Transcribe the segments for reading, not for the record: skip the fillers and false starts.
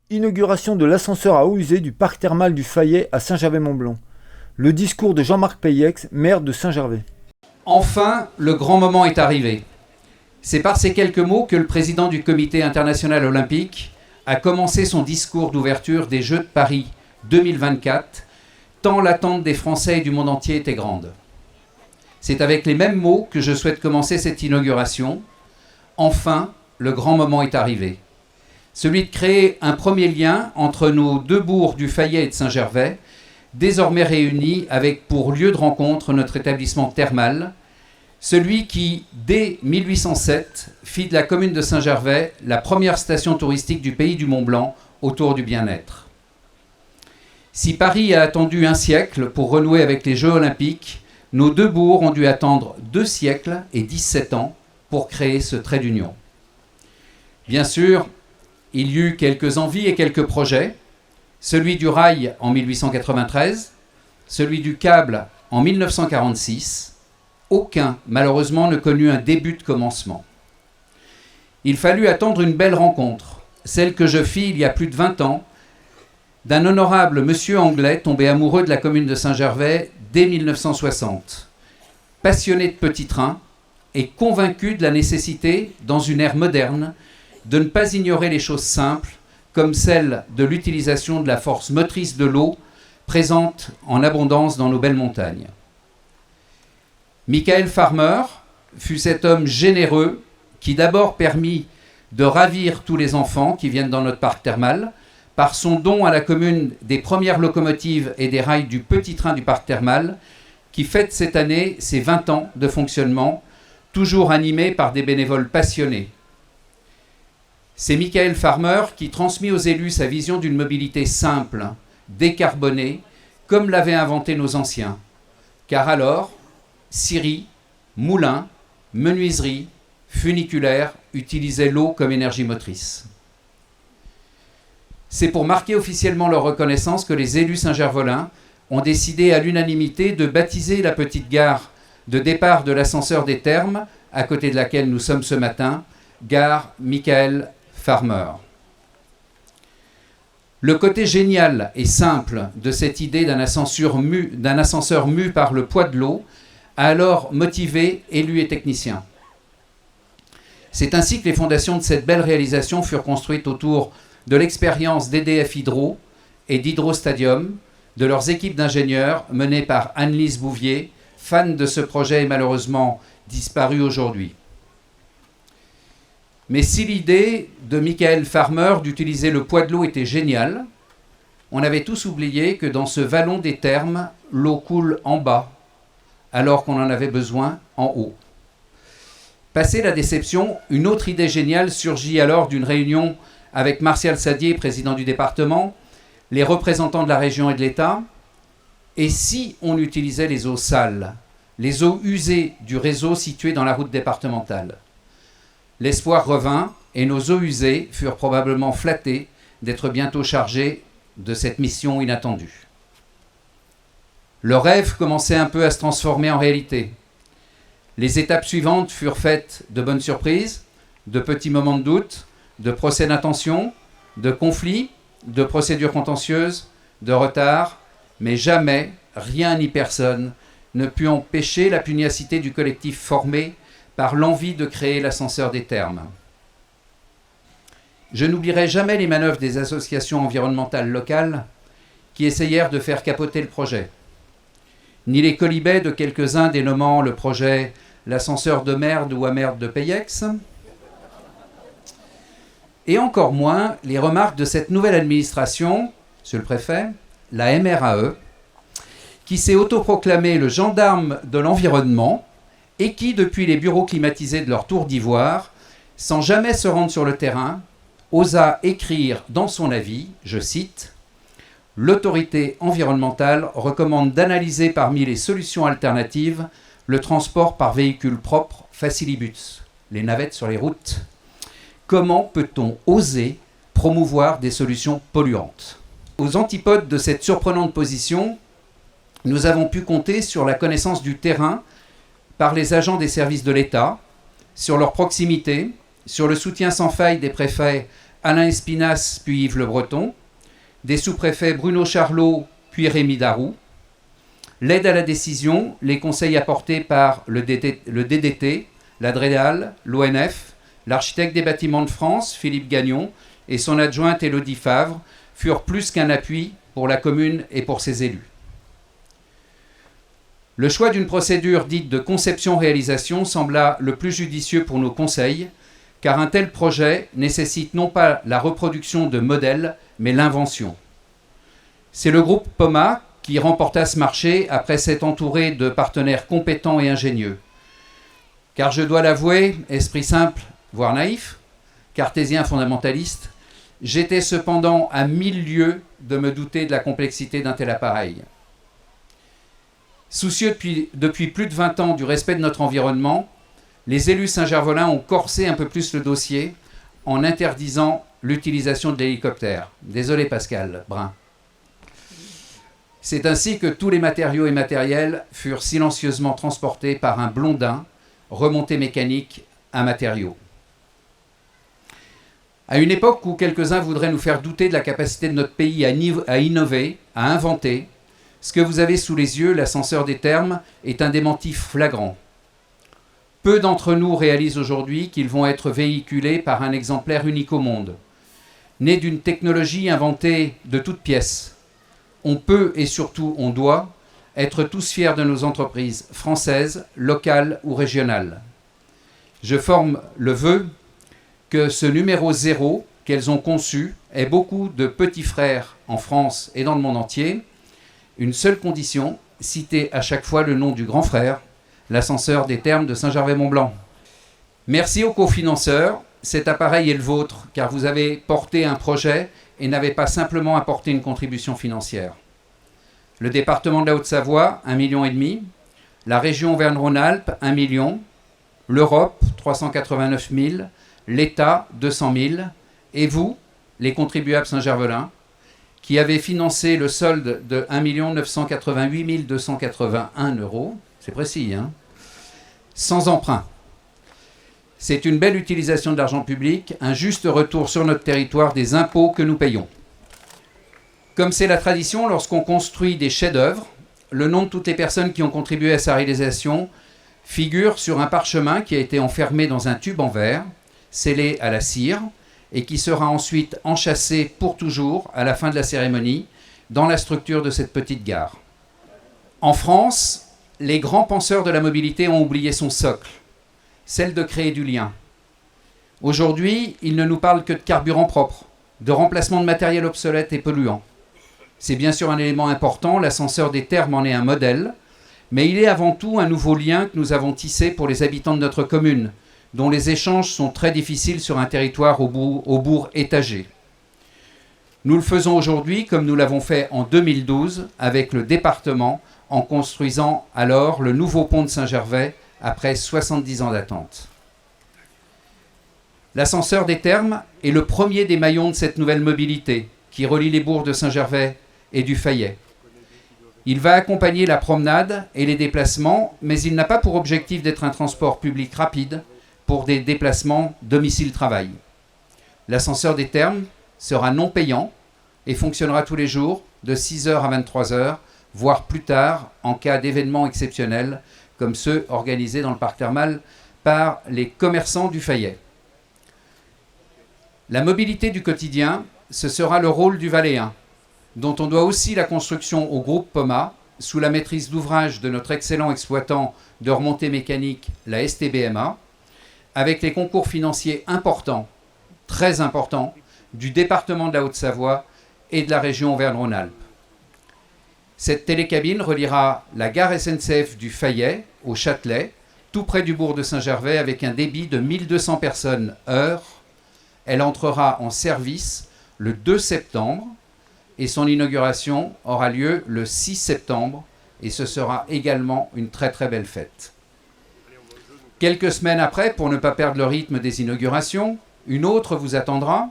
Inauguration de l'ascenseur à eau usée du parc thermal du Fayet à Saint-Gervais-Mont-Blanc. Le discours de Jean-Marc Peyex, maire de Saint-Gervais. Enfin, le grand moment est arrivé. C'est par ces quelques mots que le président du Comité international olympique a commencé son discours d'ouverture des Jeux de Paris 2024, tant l'attente des Français et du monde entier était grande. C'est avec les mêmes mots que je souhaite commencer cette inauguration. Enfin, le grand moment est arrivé. Celui de créer un premier lien entre nos deux bourgs du Fayet et de Saint-Gervais, désormais réunis avec pour lieu de rencontre notre établissement thermal, celui qui, dès 1807, fit de la commune de Saint-Gervais la première station touristique du pays du Mont-Blanc autour du bien-être. Si Paris a attendu un siècle pour renouer avec les Jeux olympiques, nos deux bourgs ont dû attendre 2 siècles et 17 ans pour créer ce trait d'union. Bien sûr, il y eut quelques envies et quelques projets, celui du rail en 1893, celui du câble en 1946. Aucun, malheureusement, ne connut un début de commencement. Il fallut attendre une belle rencontre, celle que je fis il y a plus de 20 ans, d'un honorable monsieur anglais tombé amoureux de la commune de Saint-Gervais dès 1960. Passionné de petits trains et convaincu de la nécessité, dans une ère moderne, de ne pas ignorer les choses simples, comme celle de l'utilisation de la force motrice de l'eau, présente en abondance dans nos belles montagnes. Michael Farmer fut cet homme généreux qui d'abord permit de ravir tous les enfants qui viennent dans notre parc thermal par son don à la commune des premières locomotives et des rails du petit train du parc thermal qui fête cette année ses 20 ans de fonctionnement, toujours animé par des bénévoles passionnés. C'est Michael Farmer qui transmit aux élus sa vision d'une mobilité simple, décarbonée, comme l'avaient inventé nos anciens. Car alors, scieries, moulins, menuiseries, funiculaires utilisaient l'eau comme énergie motrice. C'est pour marquer officiellement leur reconnaissance que les élus saint-gervolins ont décidé à l'unanimité de baptiser la petite gare de départ de l'ascenseur des Thermes, à côté de laquelle nous sommes ce matin, gare Michael Farmer. Le côté génial et simple de cette idée d'un ascenseur mu par le poids de l'eau a alors motivé élus et techniciens. C'est ainsi que les fondations de cette belle réalisation furent construites autour de l'expérience d'EDF Hydro et d'Hydrostadium, de leurs équipes d'ingénieurs menées par Anne-Lise Bouvier, fan de ce projet et malheureusement disparue aujourd'hui. Mais si l'idée de Michael Farmer d'utiliser le poids de l'eau était géniale, on avait tous oublié que dans ce vallon des Thermes, l'eau coule en bas, alors qu'on en avait besoin en haut. Passée la déception, une autre idée géniale surgit alors d'une réunion avec Martial Sadier, président du département, les représentants de la région et de l'État. Et si on utilisait les eaux sales, les eaux usées du réseau situé dans la route départementale? L'espoir revint et nos eaux usées furent probablement flattées d'être bientôt chargées de cette mission inattendue. Le rêve commençait un peu à se transformer en réalité. Les étapes suivantes furent faites de bonnes surprises, de petits moments de doute, de procès d'intention, de conflits, de procédures contentieuses, de retards, mais jamais, rien ni personne ne put empêcher la pugnacité du collectif formé par l'envie de créer l'ascenseur des Thermes. Je n'oublierai jamais les manœuvres des associations environnementales locales qui essayèrent de faire capoter le projet, ni les quolibets de quelques-uns dénommant le projet l'ascenseur de merde ou à merde de Peyex, et encore moins les remarques de cette nouvelle administration, monsieur le préfet, la MRAE, qui s'est autoproclamé le gendarme de l'environnement et qui, depuis les bureaux climatisés de leur tour d'ivoire, sans jamais se rendre sur le terrain, osa écrire dans son avis, je cite, « L'autorité environnementale recommande d'analyser parmi les solutions alternatives le transport par véhicule propre Facilibus, les navettes sur les routes. Comment peut-on oser promouvoir des solutions polluantes ?» Aux antipodes de cette surprenante position, nous avons pu compter sur la connaissance du terrain par les agents des services de l'État, sur leur proximité, sur le soutien sans faille des préfets Alain Espinasse puis Yves Le Breton, des sous-préfets Bruno Charlot puis Rémi Darroux, l'aide à la décision, les conseils apportés par le DDT, la DREAL, l'ONF, l'architecte des bâtiments de France, Philippe Gagnon, et son adjointe Élodie Favre furent plus qu'un appui pour la commune et pour ses élus. Le choix d'une procédure dite de conception-réalisation sembla le plus judicieux pour nos conseils, car un tel projet nécessite non pas la reproduction de modèles, mais l'invention. C'est le groupe POMA qui remporta ce marché après s'être entouré de partenaires compétents et ingénieux. Car je dois l'avouer, esprit simple, voire naïf, cartésien fondamentaliste, j'étais cependant à 1000 lieues de me douter de la complexité d'un tel appareil. Soucieux depuis plus de 20 ans du respect de notre environnement, les élus saint-gervelins ont corsé un peu plus le dossier en interdisant l'utilisation de l'hélicoptère. Désolé Pascal Brun. C'est ainsi que tous les matériaux et matériels furent silencieusement transportés par un blondin, remontée mécanique à matériaux. À une époque où quelques-uns voudraient nous faire douter de la capacité de notre pays à innover, à inventer, ce que vous avez sous les yeux, l'ascenseur des Thermes, est un démenti flagrant. Peu d'entre nous réalisent aujourd'hui qu'ils vont être véhiculés par un exemplaire unique au monde. Né d'une technologie inventée de toutes pièces, on peut et surtout on doit être tous fiers de nos entreprises françaises, locales ou régionales. Je forme le vœu que ce numéro 0 qu'elles ont conçu ait beaucoup de petits frères en France et dans le monde entier. Une seule condition, citer à chaque fois le nom du grand frère, l'ascenseur des Thermes de Saint-Gervais-Mont-Blanc. Merci aux cofinanceurs, cet appareil est le vôtre, car vous avez porté un projet et n'avez pas simplement apporté une contribution financière. Le département de la Haute-Savoie, 1,5 million, la région Auvergne-Rhône-Alpes, 1 million, l'Europe, 389 000, l'État, 200 000, et vous, les contribuables saint-gervelins, qui avait financé le solde de 1 988 281 €, c'est précis, hein, sans emprunt. C'est une belle utilisation de l'argent public, un juste retour sur notre territoire des impôts que nous payons. Comme c'est la tradition, lorsqu'on construit des chefs-d'œuvre, le nom de toutes les personnes qui ont contribué à sa réalisation figure sur un parchemin qui a été enfermé dans un tube en verre, scellé à la cire, et qui sera ensuite enchâssé pour toujours à la fin de la cérémonie dans la structure de cette petite gare. En France, les grands penseurs de la mobilité ont oublié son socle, celle de créer du lien. Aujourd'hui, ils ne nous parlent que de carburant propre, de remplacement de matériel obsolète et polluant. C'est bien sûr un élément important, l'ascenseur des Thermes en est un modèle, mais il est avant tout un nouveau lien que nous avons tissé pour les habitants de notre commune, dont les échanges sont très difficiles sur un territoire au bourg étagé. Nous le faisons aujourd'hui comme nous l'avons fait en 2012 avec le département en construisant alors le nouveau pont de Saint-Gervais après 70 ans d'attente. L'ascenseur des Thermes est le premier des maillons de cette nouvelle mobilité qui relie les bourgs de Saint-Gervais et du Fayet. Il va accompagner la promenade et les déplacements, mais il n'a pas pour objectif d'être un transport public rapide pour des déplacements domicile-travail. L'ascenseur des Thermes sera non payant et fonctionnera tous les jours de 6h à 23h, voire plus tard en cas d'événements exceptionnels comme ceux organisés dans le parc thermal par les commerçants du Fayet. La mobilité du quotidien, ce sera le rôle du Valéen, dont on doit aussi la construction au groupe POMA, sous la maîtrise d'ouvrage de notre excellent exploitant de remontée mécanique, la STBMA, avec les concours financiers importants, très importants, du département de la Haute-Savoie et de la région Auvergne-Rhône-Alpes. Cette télécabine reliera la gare SNCF du Fayet au Châtelet, tout près du bourg de Saint-Gervais, avec un débit de 1200 personnes heure. Elle entrera en service le 2 septembre et son inauguration aura lieu le 6 septembre et ce sera également une très très belle fête. Quelques semaines après, pour ne pas perdre le rythme des inaugurations, une autre vous attendra,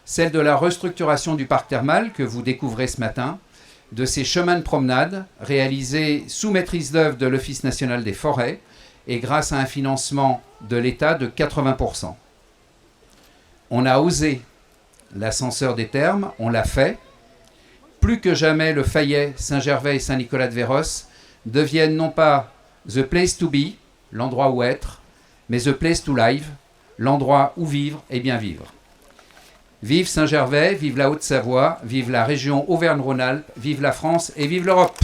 celle de la restructuration du parc thermal que vous découvrez ce matin, de ces chemins de promenade réalisés sous maîtrise d'œuvre de l'Office national des forêts et grâce à un financement de l'État de 80%. On a osé l'ascenseur des Thermes, on l'a fait. Plus que jamais, le Fayet, Saint-Gervais et Saint-Nicolas-de-Véros deviennent non pas the place to be, l'endroit où être, mais the place to live, l'endroit où vivre et bien vivre. Vive Saint-Gervais, vive la Haute-Savoie, vive la région Auvergne-Rhône-Alpes, vive la France et vive l'Europe!